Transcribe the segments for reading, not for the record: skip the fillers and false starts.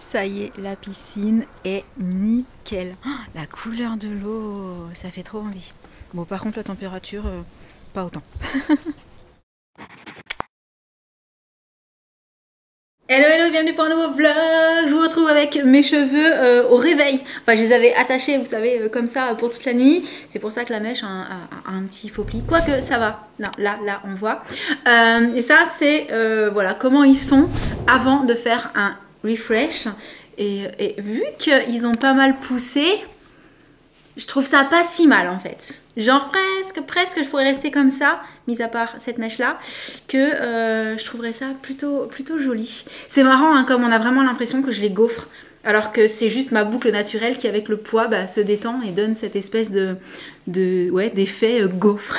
Ça y est, la piscine est nickel. Oh, la couleur de l'eau, ça fait trop envie. Bon, par contre, la température, pas autant. Hello hello, bienvenue pour un nouveau vlog. Je vous retrouve avec mes cheveux au réveil. Enfin, je les avais attachés, vous savez, comme ça pour toute la nuit. C'est pour ça que la mèche a un petit faux pli. Quoique ça va. Non, là on voit. Et ça c'est voilà comment ils sont avant de faire un refresh. Et vu qu'ils ont pas mal poussé, je trouve ça pas si mal en fait. Genre presque je pourrais rester comme ça, mis à part cette mèche là, que je trouverais ça plutôt joli. C'est marrant hein, comme on a vraiment l'impression que je les gaufre, alors que c'est juste ma boucle naturelle qui avec le poids se détend et donne cette espèce d'effet gaufre.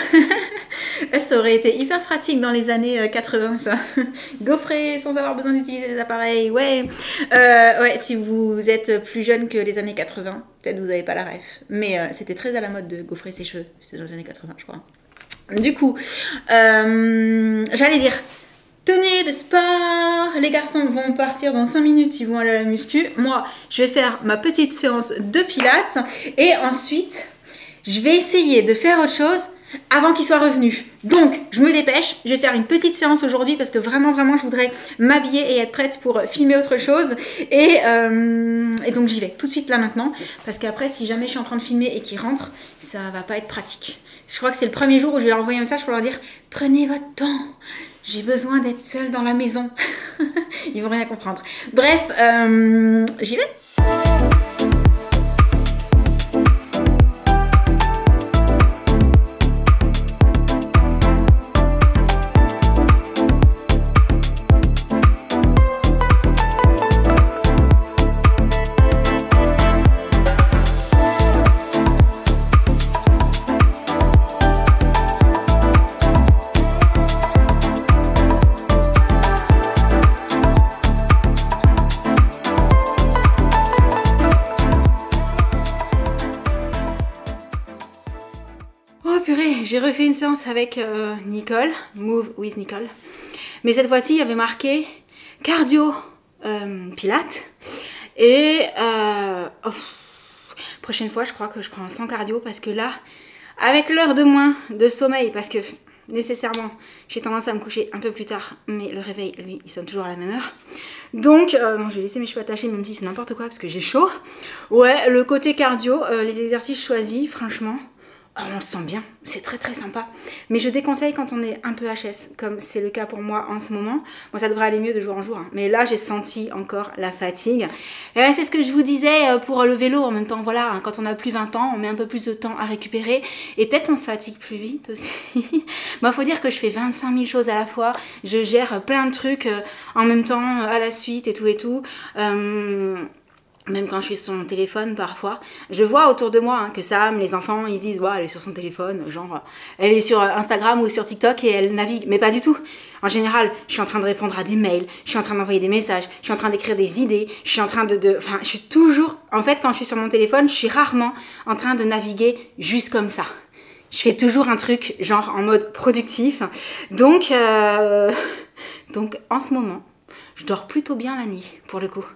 Ça aurait été hyper pratique dans les années 80 ça. Gaufrer sans avoir besoin d'utiliser les appareils, ouais. Ouais, si vous êtes plus jeune que les années 80, peut-être vous n'avez pas la ref. Mais c'était très à la mode de gaufrer ses cheveux, c'était dans les années 80 je crois. Du coup, j'allais dire, tenue de sport, les garçons vont partir dans 5 minutes, ils vont aller à la muscu. Moi, je vais faire ma petite séance de pilates et ensuite, je vais essayer de faire autre chose avant qu'ils soient revenus. Donc, je me dépêche, je vais faire une petite séance aujourd'hui parce que vraiment, je voudrais m'habiller et être prête pour filmer autre chose. Et donc, j'y vais tout de suite là maintenant parce qu'après, si jamais je suis en train de filmer et qu'ils rentrent, ça va pas être pratique. Je crois que c'est le premier jour où je vais leur envoyer un message pour leur dire « Prenez votre temps, j'ai besoin d'être seule dans la maison. » Ils vont rien comprendre. Bref, j'y vais. J'ai refait une séance avec Nicole, Move with Nicole. Mais cette fois-ci, il y avait marqué cardio pilates. Et prochaine fois, je crois que je prends un sans cardio parce que là, avec l'heure de moins de sommeil, parce que nécessairement, j'ai tendance à me coucher un peu plus tard, mais le réveil, lui, il sonne toujours à la même heure. Donc, je vais laisser mes cheveux attachés, même si c'est n'importe quoi, parce que j'ai chaud. Ouais, le côté cardio, les exercices choisis, franchement... on se sent bien, c'est très sympa. Mais je déconseille quand on est un peu HS, comme c'est le cas pour moi en ce moment. Bon, ça devrait aller mieux de jour en jour, hein. Mais là, j'ai senti encore la fatigue. Et ouais, c'est ce que je vous disais pour le vélo. En même temps, voilà, hein, quand on a plus 20 ans, on met un peu plus de temps à récupérer. Et peut-être on se fatigue plus vite aussi. Bon, faut dire que je fais 25 000 choses à la fois. Je gère plein de trucs en même temps, à la suite et tout. Même quand je suis sur mon téléphone parfois, je vois autour de moi hein, que Sam, les enfants, ils se disent ouais, elle est sur son téléphone, genre elle est sur Instagram ou sur TikTok et elle navigue, mais pas du tout. En général, je suis en train de répondre à des mails, je suis en train d'envoyer des messages, je suis en train d'écrire des idées, je suis en train enfin, je suis toujours, en fait, quand je suis sur mon téléphone, je suis rarement en train de naviguer juste comme ça. Je fais toujours un truc genre en mode productif, donc en ce moment, je dors plutôt bien la nuit pour le coup.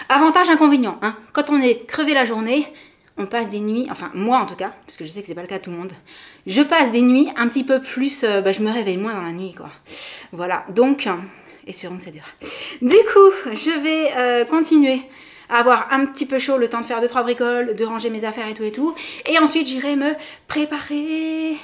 Avantage, inconvénient, hein. Quand on est crevé la journée, on passe des nuits, enfin moi en tout cas, parce que je sais que c'est pas le cas de tout le monde, je passe des nuits un petit peu plus, je me réveille moins dans la nuit quoi. Voilà, donc espérons que ça dure. Du coup, je vais continuer à avoir un petit peu chaud, le temps de faire 2-3 bricoles, de ranger mes affaires et tout, et ensuite j'irai me préparer.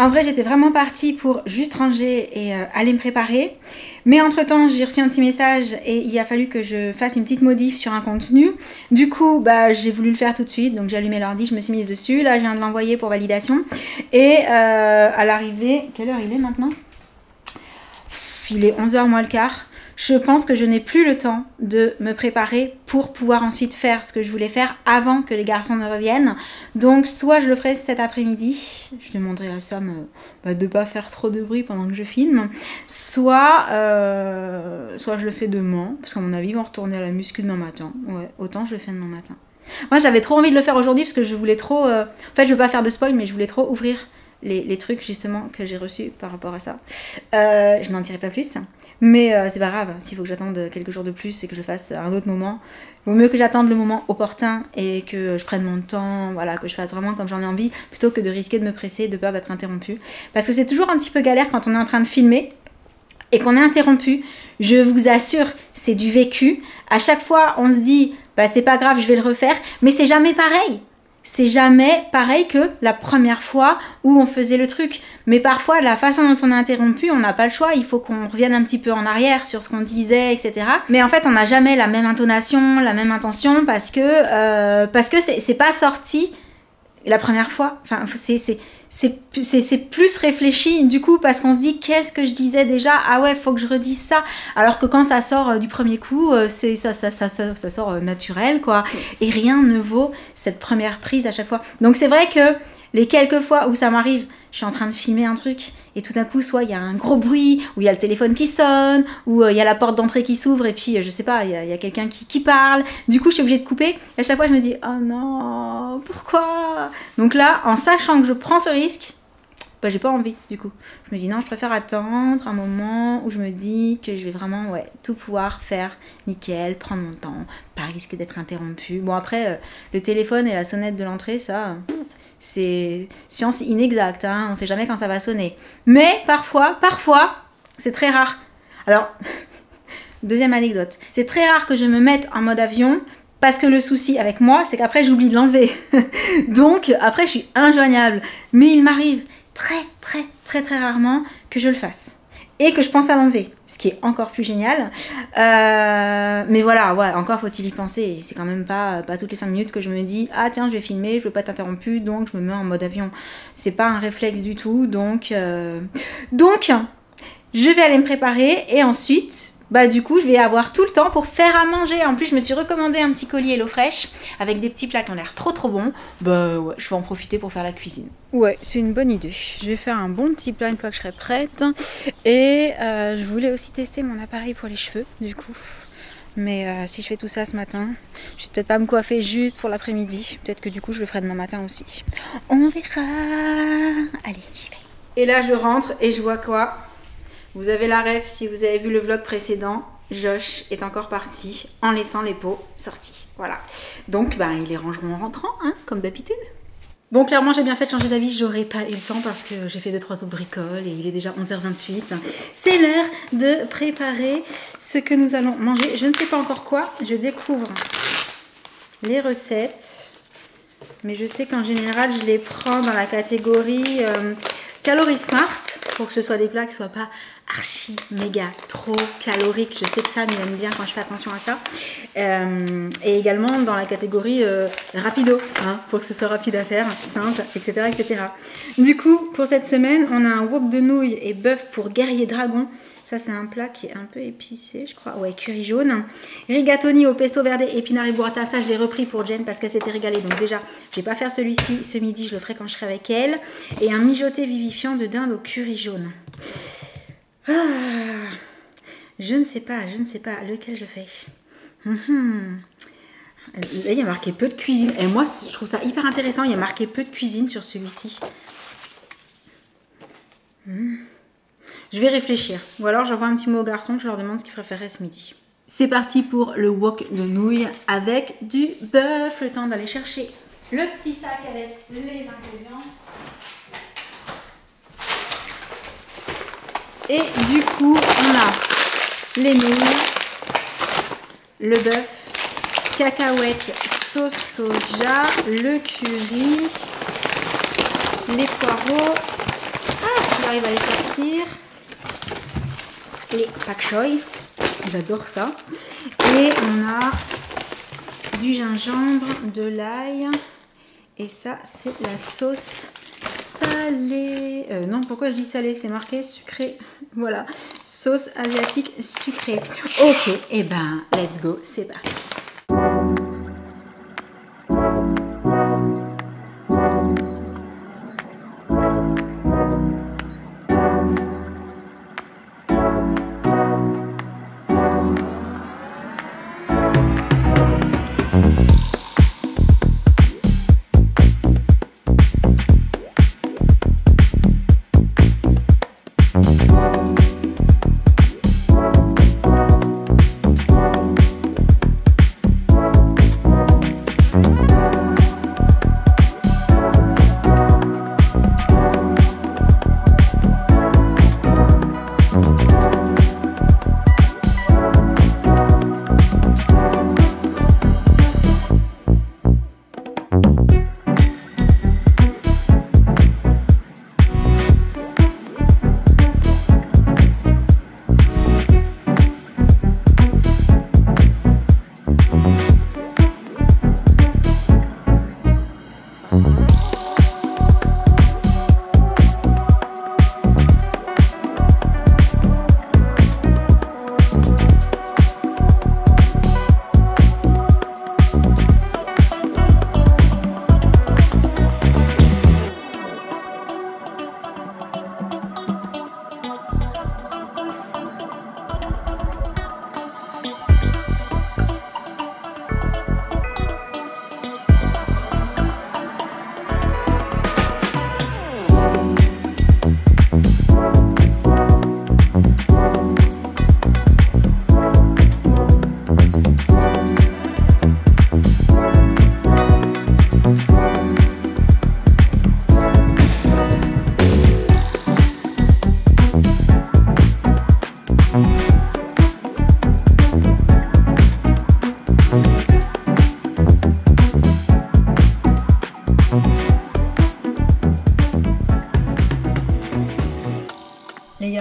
En vrai, j'étais vraiment partie pour juste ranger et aller me préparer. Mais entre-temps, j'ai reçu un petit message et il a fallu que je fasse une petite modif sur un contenu. Du coup, j'ai voulu le faire tout de suite. Donc, j'ai allumé l'ordi, je me suis mise dessus. Là, je viens de l'envoyer pour validation. Et à l'arrivée... Quelle heure il est maintenant? Il est 11h moins le quart. Je pense que je n'ai plus le temps de me préparer pour pouvoir ensuite faire ce que je voulais faire avant que les garçons ne reviennent. Donc soit je le ferai cet après-midi, je demanderai à Sam de ne pas faire trop de bruit pendant que je filme, soit je le fais demain, parce qu'à mon avis ils vont retourner à la muscu demain matin. Ouais, autant je le fais demain matin. Moi j'avais trop envie de le faire aujourd'hui parce que je voulais trop... En fait je veux pas faire de spoil mais je voulais trop ouvrir les trucs justement que j'ai reçus par rapport à ça. Je n'en dirai pas plus, mais c'est pas grave, s'il faut que j'attende quelques jours de plus et que je le fasse à un autre moment, il vaut mieux que j'attende le moment opportun et que je prenne mon temps, voilà, que je fasse vraiment comme j'en ai envie, plutôt que de risquer de me presser, de peur d'être interrompue. Parce que c'est toujours un petit peu galère quand on est en train de filmer et qu'on est interrompu. Je vous assure, c'est du vécu. À chaque fois, on se dit, bah c'est pas grave, je vais le refaire, mais c'est jamais pareil. C'est jamais pareil que la première fois où on faisait le truc. Mais parfois, la façon dont on est interrompu, on n'a pas le choix. Il faut qu'on revienne un petit peu en arrière sur ce qu'on disait, etc. Mais en fait, on n'a jamais la même intonation, la même intention parce que c'est pas sorti la première fois. Enfin, c'est plus réfléchi du coup parce qu'on se dit qu'est-ce que je disais déjà, ah ouais faut que je redise ça, alors que quand ça sort du premier coup ça sort naturel quoi, et rien ne vaut cette première prise à chaque fois. Donc c'est vrai que les quelques fois où ça m'arrive, je suis en train de filmer un truc et tout d'un coup soit il y a un gros bruit, ou il y a le téléphone qui sonne, ou il y a la porte d'entrée qui s'ouvre et puis je sais pas, il y a quelqu'un qui parle, du coup je suis obligée de couper et à chaque fois je me dis oh non, pourquoi? Donc là, en sachant que je prends ce risque, bah j'ai pas envie du coup. Je me dis non, je préfère attendre un moment où je me dis que je vais vraiment tout pouvoir faire nickel, prendre mon temps, pas risquer d'être interrompue. Bon après, le téléphone et la sonnette de l'entrée, ça... c'est science inexacte, hein, on sait jamais quand ça va sonner. Mais parfois, c'est très rare. Alors, deuxième anecdote, c'est très rare que je me mette en mode avion parce que le souci avec moi, c'est qu'après j'oublie de l'enlever. Donc après je suis injoignable. Mais il m'arrive très rarement que je le fasse. Et que je pense à l'enlever, ce qui est encore plus génial. Mais voilà, encore faut-il y penser. C'est quand même pas toutes les 5 minutes que je me dis « Ah tiens, je vais filmer, je veux pas être interrompue, donc je me mets en mode avion. » C'est pas un réflexe du tout, donc je vais aller me préparer et ensuite... Bah du coup je vais avoir tout le temps pour faire à manger. En plus je me suis recommandé un petit collier HelloFresh avec des petits plats qui ont l'air trop bons. Bah ouais, je vais en profiter pour faire la cuisine. Ouais, c'est une bonne idée. Je vais faire un bon petit plat une fois que je serai prête. Et je voulais aussi tester mon appareil pour les cheveux du coup. Mais si je fais tout ça ce matin, je vais peut-être pas me coiffer juste pour l'après-midi. Peut-être que du coup je le ferai demain matin aussi. On verra. Allez, j'y vais. Et là je rentre et je vois quoi? Vous avez la ref si vous avez vu le vlog précédent, Josh est encore parti en laissant les pots sortis. Voilà. Donc ils les rangeront en rentrant, hein, comme d'habitude. Bon, clairement j'ai bien fait de changer d'avis, j'aurais pas eu le temps parce que j'ai fait 2-3 autres bricoles et il est déjà 11h28. C'est l'heure de préparer ce que nous allons manger. Je ne sais pas encore quoi, je découvre les recettes. Mais je sais qu'en général je les prends dans la catégorie Calories Smart pour que ce soit des plats qui soient pas archi méga trop caloriques. Je sais que ça m'aime bien quand je fais attention à ça. Et également dans la catégorie rapido, hein, pour que ce soit rapide à faire, simple, etc., etc. Du coup, pour cette semaine, on a un wok de nouilles et bœuf pour guerrier dragon. Ça, c'est un plat qui est un peu épicé, je crois. Ouais, curry jaune. Rigatoni au pesto verde, épinards et burrata. Ça, je l'ai repris pour Jen parce qu'elle s'était régalée. Donc déjà, je vais pas faire celui-ci ce midi. Je le ferai quand je serai avec elle. Et un mijoté vivifiant de dinde au curry jaune. Ah, je ne sais pas lequel je fais. Là, il y a marqué peu de cuisine. Et moi, je trouve ça hyper intéressant. Il y a marqué peu de cuisine sur celui-ci. Je vais réfléchir. Ou alors j'envoie un petit mot aux garçons, je leur demande ce qu'ils préféraient ce midi. C'est parti pour le wok de nouilles avec du bœuf. Le temps d'aller chercher le petit sac avec les ingrédients. Et du coup, on a les nouilles, le bœuf, cacahuètes, sauce soja, le curry, les poireaux. Ah, j'arrive à les sortir. Les pak choy, j'adore ça. Et on a du gingembre, de l'ail. Et ça, c'est la sauce salée. Non, pourquoi je dis salée? C'est marqué sucré. Voilà, sauce asiatique sucrée. Ok, et let's go, c'est parti.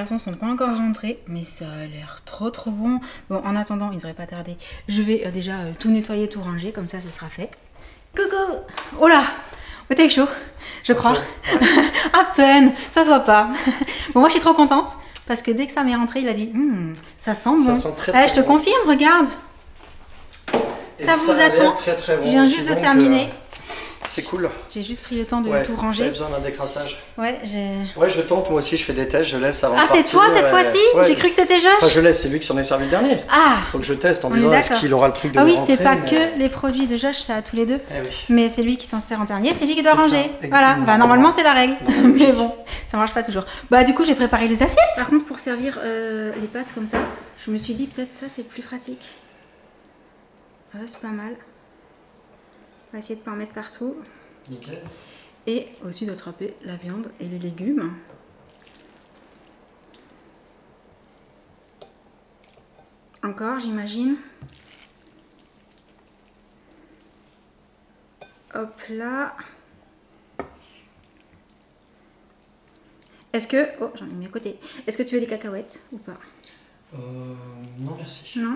garçons sont pas encore rentrés, mais ça a l'air trop bon. Bon, en attendant, il devrait pas tarder. Je vais déjà tout nettoyer, tout ranger, comme ça ce sera fait. Coucou! Oh là! Oh, t'as eu chaud, je crois. Ouais. À peine, ça se voit pas. Bon, moi je suis trop contente, parce que dès que ça m'est rentré, il a dit ça sent bon. Ça sent très je te confirme, regarde. Ça vous attend. Très bon. Je viens juste de terminer. C'est cool. J'ai juste pris le temps de tout ranger. J'avais besoin d'un décrassage. Ouais, je tente, moi aussi, je fais des tests, je laisse avant de partir. Ah, c'est toi cette fois-ci? J'ai cru que c'était Josh. Enfin, je laisse, c'est lui qui s'en est servi le dernier. Ah. Donc je teste en disant est-ce qu'il aura le truc de rentrer. Ah oui, c'est pas que les produits de Josh, ça a tous les deux. Oui. Mais c'est lui qui s'en sert en dernier, c'est lui qui doit ranger. Voilà, bah normalement c'est la règle. Mais bon, ça marche pas toujours. Bah du coup, j'ai préparé les assiettes. Par contre, pour servir les pâtes comme ça, je me suis dit peut-être ça c'est plus pratique. C'est pas mal. On va essayer de pas en mettre partout. Nickel. Et aussi d'attraper la viande et les légumes. Encore, j'imagine. Hop là. Est-ce que... Oh, j'en ai mis à côté. Est-ce que tu veux des cacahuètes ou pas? Non, merci. Non.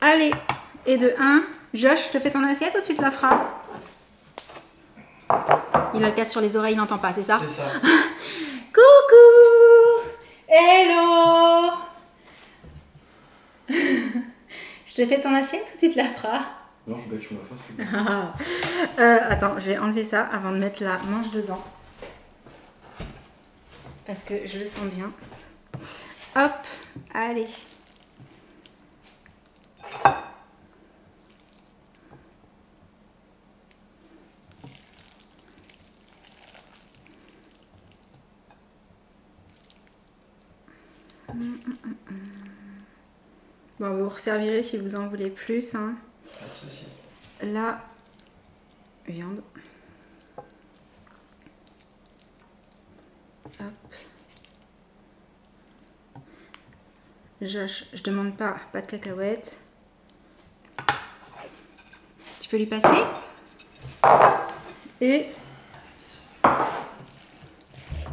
Allez, et de 1. Josh, je te fais ton assiette ou tu te la feras? Il a le casque sur les oreilles, il n'entend pas, c'est ça? C'est ça. Coucou! Hello! Je te fais ton assiette ou tu te la feras? Non, je me la fasse. Attends, je vais enlever ça avant de mettre la manche dedans. Parce que je le sens bien. Hop, allez. Bon, vous resservirez si vous en voulez plus. Hein. Pas de souci. La viande. Hop. Josh, je demande pas de cacahuètes. Tu peux lui passer. Et...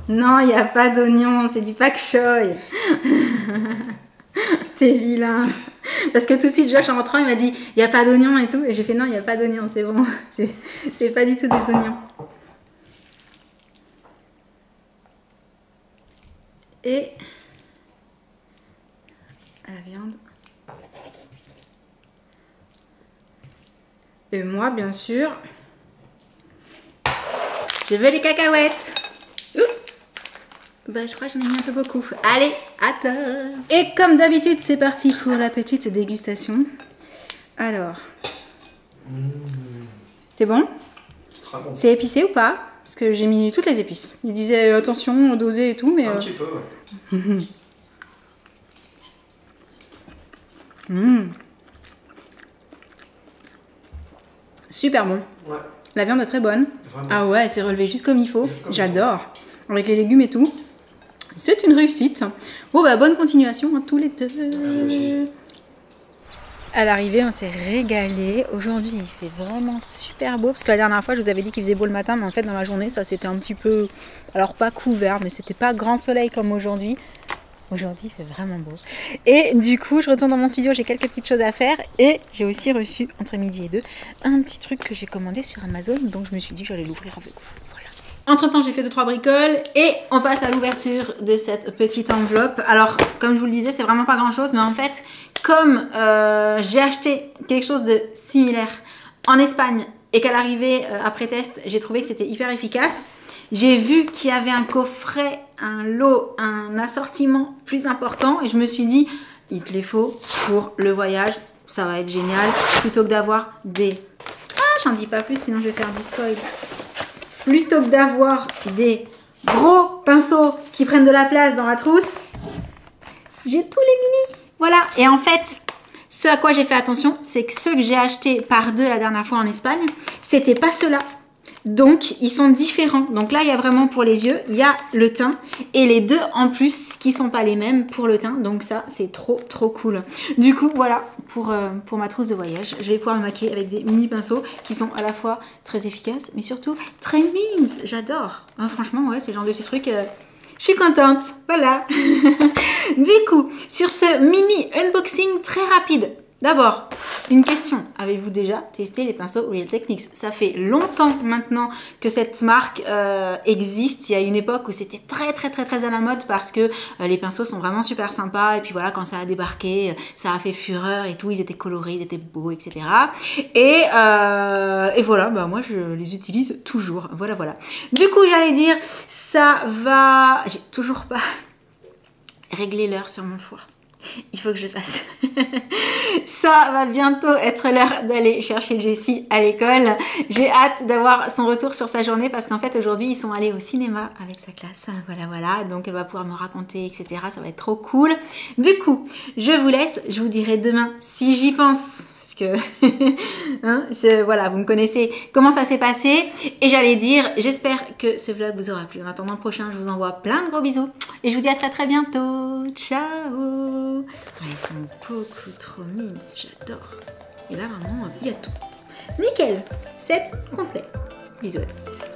Non, il n'y a pas d'oignon, c'est du pak choy. T'es vilain. Parce que tout de suite, Josh, en rentrant, il m'a dit il n'y a pas d'oignon et tout. Et j'ai fait non, il n'y a pas d'oignon, c'est bon. C'est pas du tout des oignons. Et la viande. Et moi, bien sûr, je veux les cacahuètes. Bah, je crois que j'en ai mis un peu beaucoup. Allez, attends. Et comme d'habitude, c'est parti pour la petite dégustation. Alors, c'est bon? C'est épicé ou pas? Parce que j'ai mis toutes les épices. Il disait attention, doser et tout, mais... Un petit peu, ouais. Super bon. Ouais. La viande est très bonne. Vraiment. Ah ouais, c'est relevé juste comme il faut. J'adore. Avec les légumes et tout. C'est une réussite. Bon bah bonne continuation à tous les deux. À l'arrivée, on s'est régalé. Aujourd'hui, il fait vraiment super beau. Parce que la dernière fois, je vous avais dit qu'il faisait beau le matin. Mais en fait, dans la journée, ça c'était un petit peu... Alors pas couvert, mais c'était pas grand soleil comme aujourd'hui. Aujourd'hui, il fait vraiment beau. Et du coup, je retourne dans mon studio. J'ai quelques petites choses à faire. Et j'ai aussi reçu, entre midi et 2, un petit truc que j'ai commandé sur Amazon. Donc je me suis dit que j'allais l'ouvrir avec vous. Voilà. Entre temps, j'ai fait 2-3 bricoles et on passe à l'ouverture de cette petite enveloppe. Alors, comme je vous le disais, c'est vraiment pas grand chose, mais en fait, comme j'ai acheté quelque chose de similaire en Espagne et qu'à l'arrivée, après test, j'ai trouvé que c'était hyper efficace, j'ai vu qu'il y avait un coffret, un lot, un assortiment plus important et je me suis dit, il te les faut pour le voyage, ça va être génial, plutôt que d'avoir des... Ah, j'en dis pas plus, sinon je vais faire du spoil. Plutôt que d'avoir des gros pinceaux qui prennent de la place dans la trousse, j'ai tous les mini. Voilà. Et en fait, ce à quoi j'ai fait attention, c'est que ceux que j'ai achetés par deux la dernière fois en Espagne, c'était pas ceux-là. Donc, ils sont différents. Donc là, il y a vraiment pour les yeux, il y a le teint. Et les deux en plus qui sont pas les mêmes pour le teint. Donc ça, c'est trop, trop cool. Du coup, voilà pour ma trousse de voyage. Je vais pouvoir me maquiller avec des mini pinceaux qui sont à la fois très efficaces, mais surtout très mimes. J'adore. Hein, franchement, ouais, c'est le genre de petits trucs... Je suis contente, voilà. Du coup, sur ce mini unboxing très rapide, d'abord, une question. Avez-vous déjà testé les pinceaux Real Techniques? Ça fait longtemps maintenant que cette marque existe. Il y a une époque où c'était très à la mode parce que les pinceaux sont vraiment super sympas. Et puis voilà, quand ça a débarqué, ça a fait fureur et tout. Ils étaient colorés, ils étaient beaux, etc. Et voilà, bah moi je les utilise toujours. Voilà. Du coup, j'allais dire, ça va... J'ai toujours pas réglé l'heure sur mon four. Il faut que je fasse. Ça va bientôt être l'heure d'aller chercher Jessie à l'école. J'ai hâte d'avoir son retour sur sa journée parce qu'en fait aujourd'hui ils sont allés au cinéma avec sa classe. Voilà. Donc elle va pouvoir me raconter, etc. Ça va être trop cool. Du coup, je vous laisse. Je vous dirai demain si j'y pense. Parce que voilà, vous me connaissez comment ça s'est passé. Et j'allais dire, j'espère que ce vlog vous aura plu. En attendant le prochain, je vous envoie plein de gros bisous. Et je vous dis à très bientôt. Ciao. Ils sont beaucoup trop mimes, j'adore. Et là vraiment, il y a tout. Nickel, set complet. Bisous à tous.